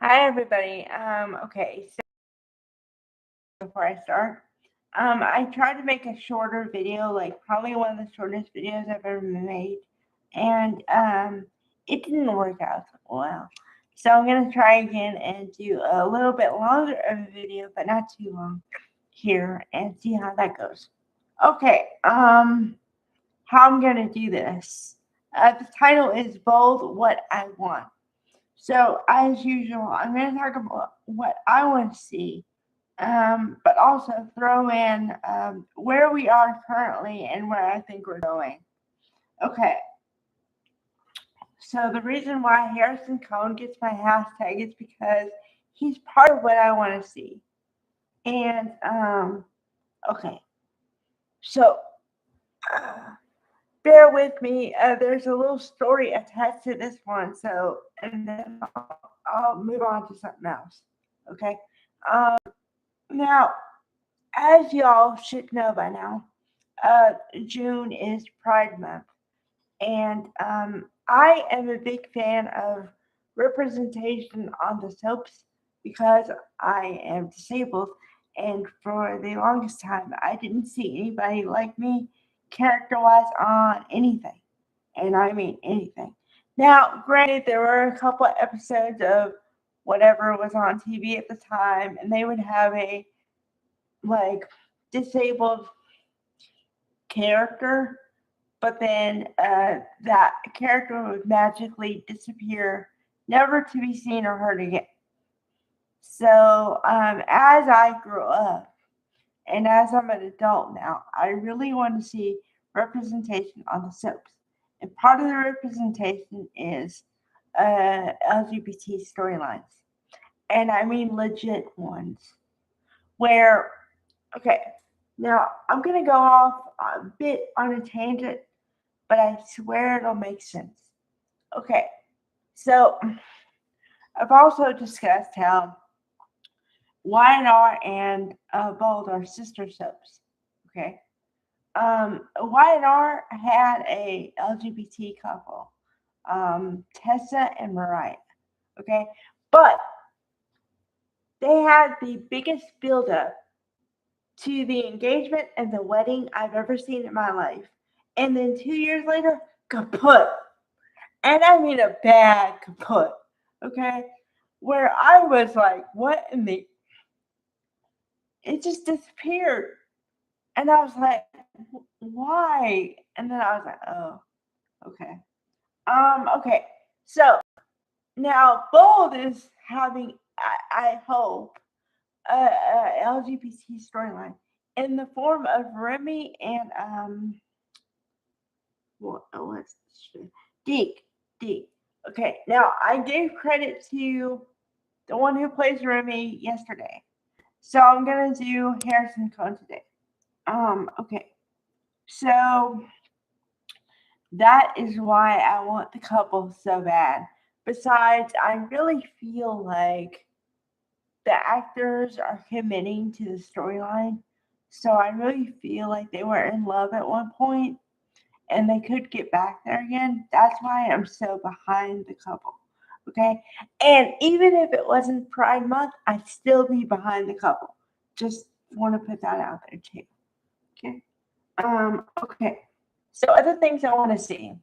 Hi everybody. Okay, so before I start, I tried to make a shorter video, like probably one of the shortest videos I've ever made, and it didn't work out so well. So I'm gonna try again and do a little bit longer of a video, but not too long here, and see how that goes. Okay, how I'm gonna do this. The title is Bold What I Want. So, as usual, I'm going to talk about what I want to see, but also throw in where we are currently and where I think we're going. Okay, so the reason why Harrison Cohn gets my hashtag is because he's part of what I want to see. And, okay, so bear with me. There's a little story attached to this one, so, and then I'll move on to something else. Okay. Um, Now, as y'all should know by now, uh, June is Pride Month, and I am a big fan of representation on the soaps because I am disabled, and for the longest time, I didn't see anybody like me character wise on anything, and I mean anything. Now, granted, there were a couple of episodes of whatever was on TV at the time, and they would have a like disabled character, but then that character would magically disappear, never to be seen or heard again. So as I grew up and as I'm an adult now, I really want to see representation on the soaps. And part of the representation is LGBT storylines. And I mean legit ones. Where Okay, now I'm gonna go off a bit on a tangent, but I swear it'll make sense. Okay, so I've also discussed how Y&R and Bold are sister soaps. Okay, Y&R had a LGBT couple, Tessa and Mariah. Okay, but they had the biggest buildup to the engagement and the wedding I've ever seen in my life. And then 2 years later, kaput. And I mean a bad kaput. Okay? Where I was like, what in the. It just disappeared. And I was like, why? And then I was like, oh, okay. Okay. So now Bold is having, I hope, LGBT storyline in the form of Remy and what's Deke. Deke. Okay, now I gave credit to the one who plays Remy yesterday, so I'm gonna do Harrison Cohn today. Okay, so that is why I want the couple so bad. Besides, I really feel like the actors are committing to the storyline. So I really feel like they were in love at one point and they could get back there again. That's why I'm so behind the couple. Okay. And even if it wasn't Pride Month, I'd still be behind the couple. Just want to put that out there too. Okay. Okay. So other things I want to see.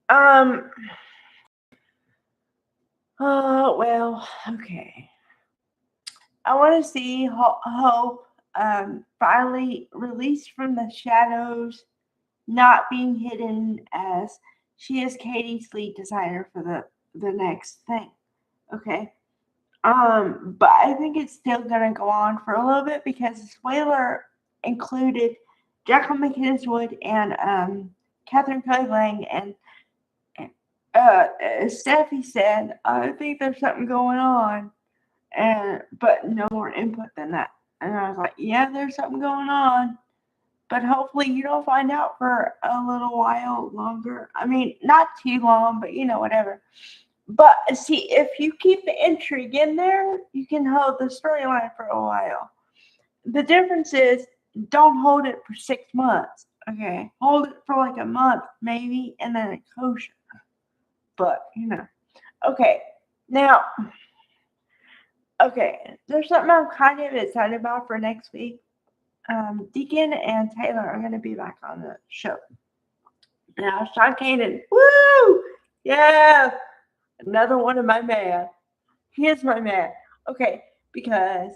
Um, well, okay. I want to see Hope finally released from the shadows, not being hidden as she is Katie's lead designer for the next thing. Okay. But I think it's still gonna go on for a little bit because the spoiler included Jacqueline McInnes Wood and Catherine Kelly Lang and Steffi said, I think there's something going on, and but no more input than that. And I was like, yeah, there's something going on, but hopefully you don't find out for a little while longer. I mean, not too long, but whatever. But see, if you keep the intrigue in there, you can hold the storyline for a while. The difference is don't hold it for 6 months. Okay, hold it for like a month maybe, and then it kosher. But okay. Now, okay, there's something I'm kind of excited about for next week. Deacon and Taylor are going to be back on the show. Now, Sean Kanan, woo! Yeah! Another one of my man. He is my man. Okay, because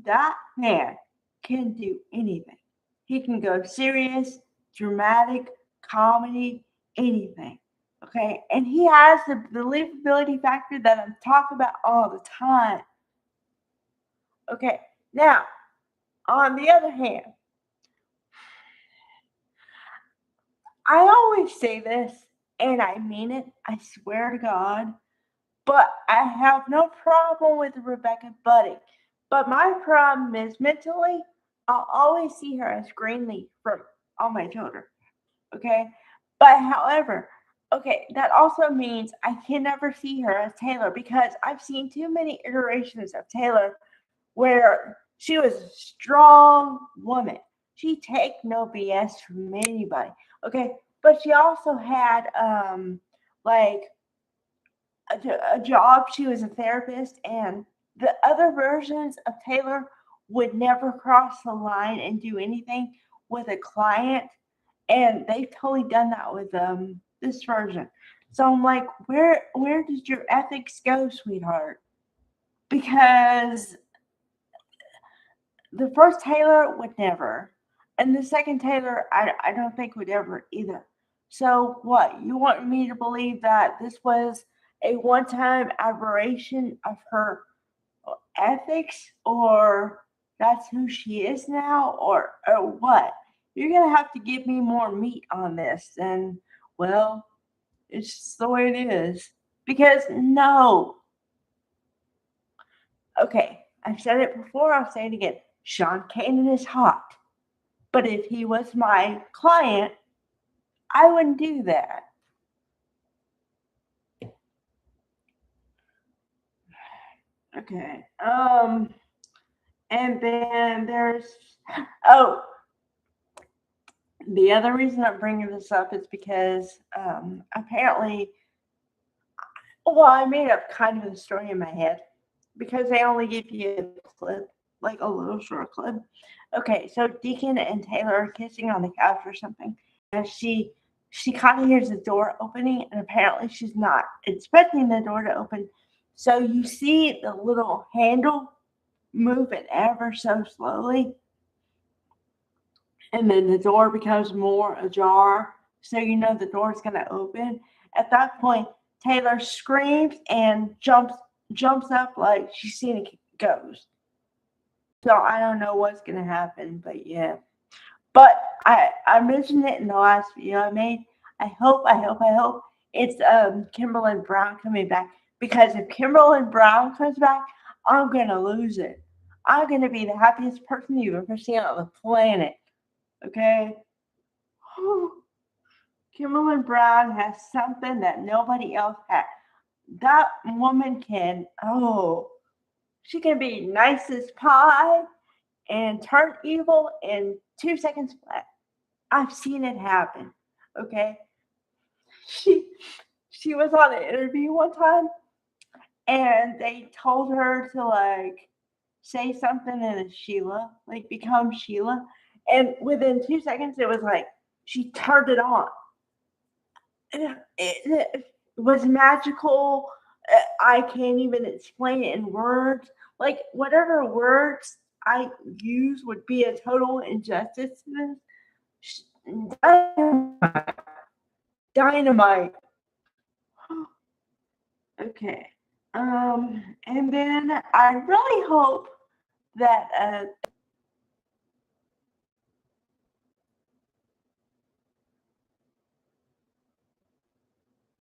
that man can do anything. He can go serious, dramatic, comedy, anything. Okay, and he has the believability factor that I'm talking about all the time. Okay, now, on the other hand, I always say this, and I mean it, I swear to God, but I have no problem with Rebecca Budding. But my problem is mentally, I'll always see her as Greenlee from All My Children. Okay? But however, okay, that also means I can never see her as Taylor because I've seen too many iterations of Taylor where she was a strong woman. She take no BS from anybody. Okay? But she also had like a job. She was a therapist, and the other versions of Taylor would never cross the line and do anything with a client, and they've totally done that with this version. So I'm like, where did your ethics go, sweetheart? Because the first Taylor would never, and the second Taylor, I don't think would ever either. So what? You want me to believe that this was a one-time aberration of her ethics, or that's who she is now, or what? You're gonna have to give me more meat on this, and well, it's just the way it is. Because no, okay, I've said it before, I'll say it again. Sean Kanan is hot. But if he was my client, I wouldn't do that. Okay. And then there's oh, the other reason I'm bringing this up is because apparently, well, I made up kind of a story in my head because they only give you a clip, like a little short clip. Okay, so Deacon and Taylor are kissing on the couch or something, and she kind of hears the door opening, and apparently she's not expecting the door to open. So you see the little handle moving ever so slowly, and then the door becomes more ajar, so you know the door is going to open. At that point, Taylor screams and jumps up like she's seen a ghost. So I don't know what's going to happen, but yeah. But I mentioned it in the last video I made. I hope it's Kimberly Brown coming back, because if Kimberly Brown comes back, I'm gonna lose it. I'm gonna be the happiest person you've ever seen on the planet. Okay. Kimberly Brown has something that nobody else has. That woman can, she can be nice as pie and turn evil in 2 seconds flat. I've seen it happen. Okay. She she was on an interview one time, and they told her to like say something in a Sheila, like become Sheila. And within 2 seconds it was like she turned it on. It was magical. I can't even explain it in words. Like whatever words I use would be a total injustice to this. Dynamite. Dynamite. Okay. And then I really hope that